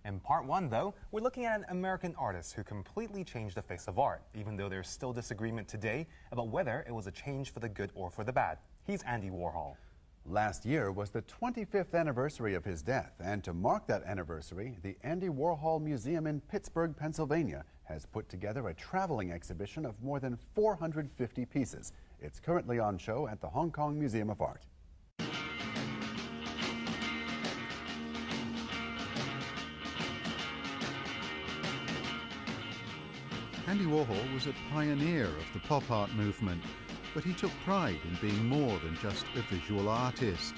In part one, though, we're looking at an American artist who completely changed the face of art, even though there's still disagreement today about whether it was a change for the good or for the bad. He's Andy Warhol. Last year was the 25th anniversary of his death, and to mark that anniversary, the Andy Warhol Museum in Pittsburgh, Pennsylvania, has put together a traveling exhibition of more than 450 pieces. It's currently on show at the Hong Kong Museum of Art. Andy Warhol was a pioneer of the pop art movement, but he took pride in being more than just a visual artist.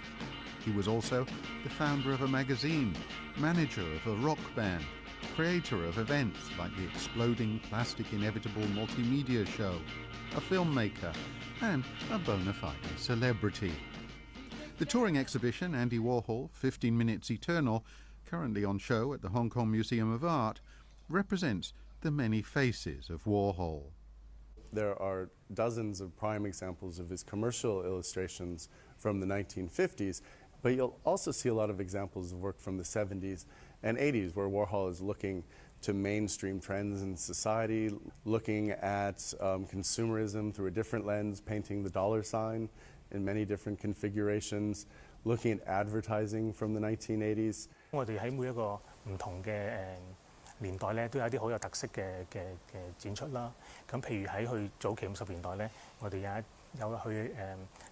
He was also the founder of a magazine, manager of a rock band, creator of events like the exploding Plastic Inevitable multimedia show, a filmmaker, and a bona fide celebrity. The touring exhibition, Andy Warhol, 15 Minutes Eternal, currently on show at the Hong Kong Museum of Art, represents the many faces of Warhol. There are dozens of prime examples of his commercial illustrations from the 1950s, but you'll also see a lot of examples of work from the 70s and 80s where Warhol is looking to mainstream trends in society, looking at consumerism through a different lens, painting the dollar sign in many different configurations, looking at advertising from the 1980s. 我哋喺每一個唔同嘅年代咧，都有一啲好有特色嘅展出啦。咁譬如喺佢早期50年代咧，我哋有去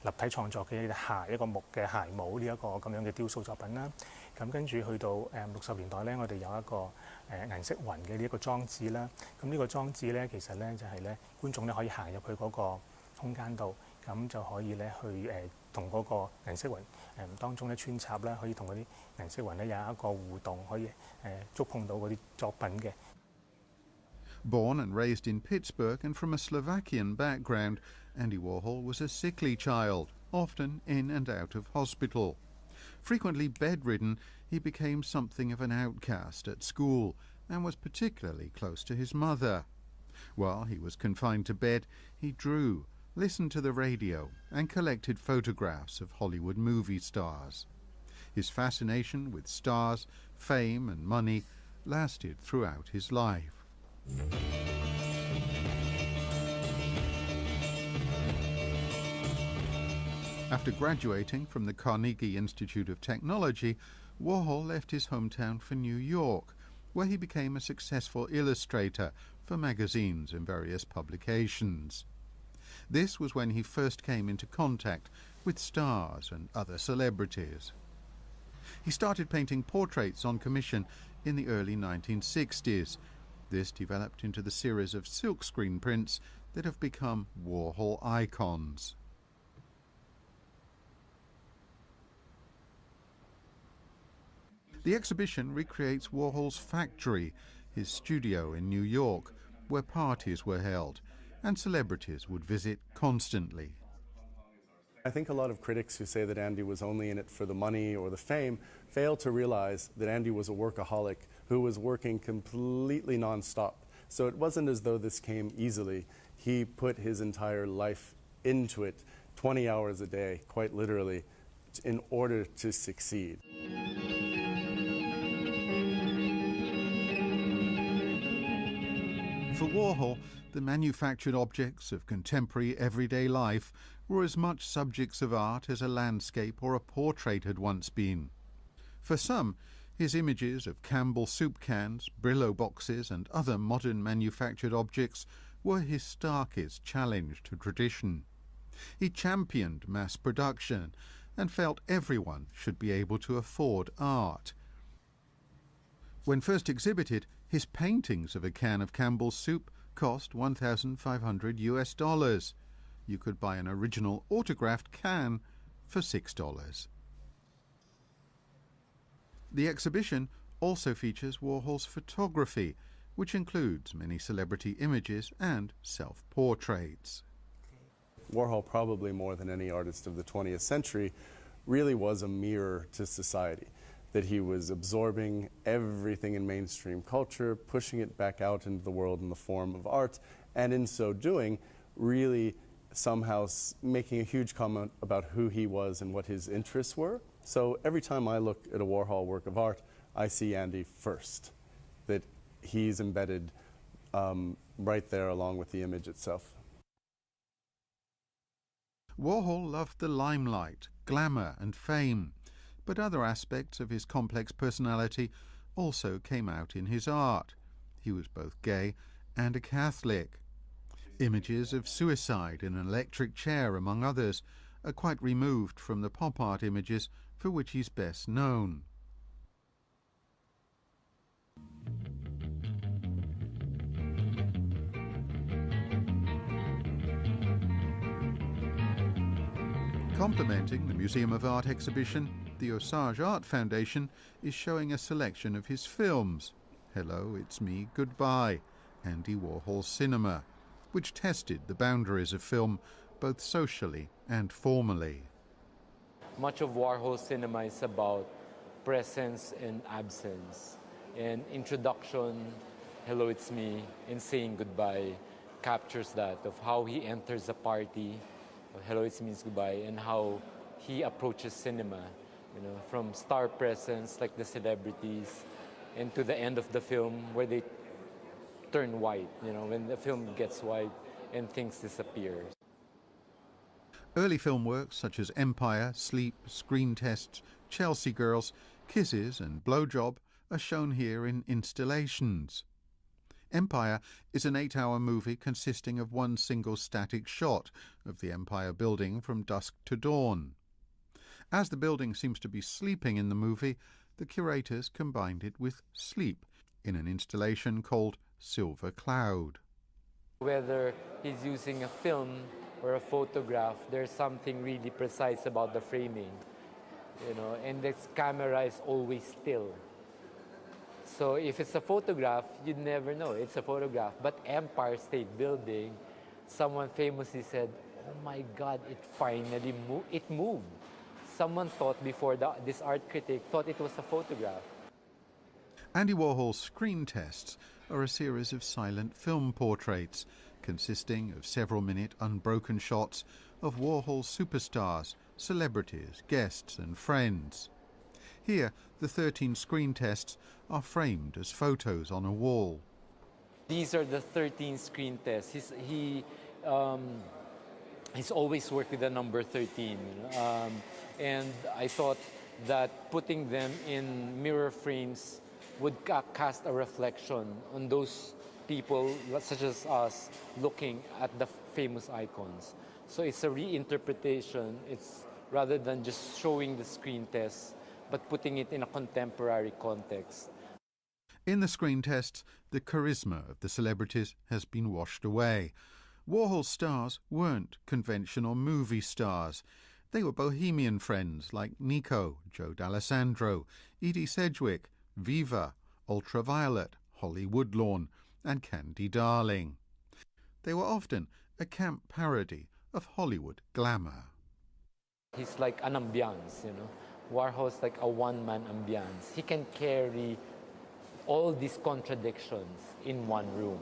立體創作嘅一個木嘅鞋帽呢一個咁樣嘅雕塑作品啦。咁跟住去到60年代咧，我哋有一個銀色雲嘅呢一個裝置啦。咁呢個裝置咧，其實咧就係咧觀眾咧可以行入去嗰個空間度，咁就可以咧去同嗰個銀色雲當中咧穿插啦，可以同嗰啲銀色雲咧有一個互動，可以觸碰到嗰啲作品嘅。Born and raised in Pittsburgh and from a Slovakian background, Andy Warhol was a sickly child, often in and out of hospital. Frequently bedridden, he became something of an outcast at school and was particularly close to his mother. While he was confined to bed, he drew, listened to the radio, and collected photographs of Hollywood movie stars. His fascination with stars, fame, and money lasted throughout his life. After graduating from the Carnegie Institute of Technology, Warhol left his hometown for New York, where he became a successful illustrator for magazines and various publications. This was when he first came into contact with stars and other celebrities. He started painting portraits on commission in the early 1960s. This developed into the series of silkscreen prints that have become Warhol icons. The exhibition recreates Warhol's factory, his studio in New York, where parties were held and celebrities would visit constantly. I think a lot of critics who say that Andy was only in it for the money or the fame fail to realize that Andy was a workaholic who was working completely non-stop. So it wasn't as though this came easily. He put his entire life into it, 20 hours a day, quite literally, in order to succeed. For Warhol, the manufactured objects of contemporary everyday life were as much subjects of art as a landscape or a portrait had once been. For some, his images of Campbell soup cans, Brillo boxes and other modern manufactured objects were his starkest challenge to tradition. He championed mass production and felt everyone should be able to afford art. When first exhibited, his paintings of a can of Campbell's soup cost $1,500. You could buy an original autographed can for $6. The exhibition also features Warhol's photography, which includes many celebrity images and self-portraits. Warhol, probably more than any artist of the 20th century, really was a mirror to society. That he was absorbing everything in mainstream culture, pushing it back out into the world in the form of art, and in so doing, really somehow making a huge comment about who he was and what his interests were. So every time I look at a Warhol work of art, I see Andy first, that he's embedded right there along with the image itself. Warhol loved the limelight, glamour and fame, but other aspects of his complex personality also came out in his art. He was both gay and a Catholic. Images of suicide in an electric chair, among others, are quite removed from the pop art images for which he's best known. Complementing the Museum of Art exhibition, the Osage Art Foundation is showing a selection of his films, Hello, It's Me, Goodbye, Andy Warhol Cinema, which tested the boundaries of film both socially and formally. Much of Warhol cinema is about presence and absence. And introduction, Hello, It's Me, and Saying Goodbye captures that, of how he enters a party, Hello, It's Me, Goodbye, and how he approaches cinema, from star presence like the celebrities, and to the end of the film where they turn white, when the film gets white and things disappear. Early film works such as Empire, Sleep, Screen Tests, Chelsea Girls, Kisses and Blowjob are shown here in installations. Empire is an 8-hour movie consisting of one single static shot of the Empire building from dusk to dawn. As the building seems to be sleeping in the movie, the curators combined it with sleep in an installation called Silver Cloud. Whether he's using a film or a photograph, there's something really precise about the framing, and this camera is always still. So if it's a photograph, you'd never know it's a photograph. But Empire State Building, someone famously said, "Oh my God, it finally moved. It moved." Someone thought before, this art critic thought it was a photograph. Andy Warhol's Screen Tests are a series of silent film portraits consisting of several-minute unbroken shots of Warhol superstars, celebrities, guests and friends. Here, the 13 screen tests are framed as photos on a wall. These are the 13 screen tests. He's always worked with the number 13. And I thought that putting them in mirror frames would cast a reflection on those people, such as us, looking at the famous icons. So it's a reinterpretation. It's rather than just showing the screen tests, but putting it in a contemporary context. In the screen tests, the charisma of the celebrities has been washed away. Warhol's stars weren't conventional movie stars. They were bohemian friends like Nico, Joe D'Alessandro, Edie Sedgwick, Viva, Ultraviolet, Holly Woodlawn, and Candy Darling. They were often a camp parody of Hollywood glamour. He's like an ambiance, Warhol's like a one-man ambiance. He can carry all these contradictions in one room,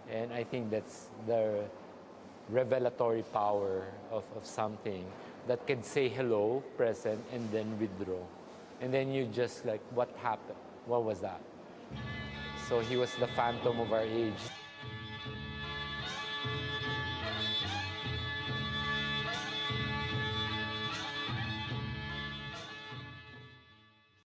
And I think that's the revelatory power of something that can say hello, present, and then withdraw. And then you just like, what happened? What was that? So he was the phantom of our age.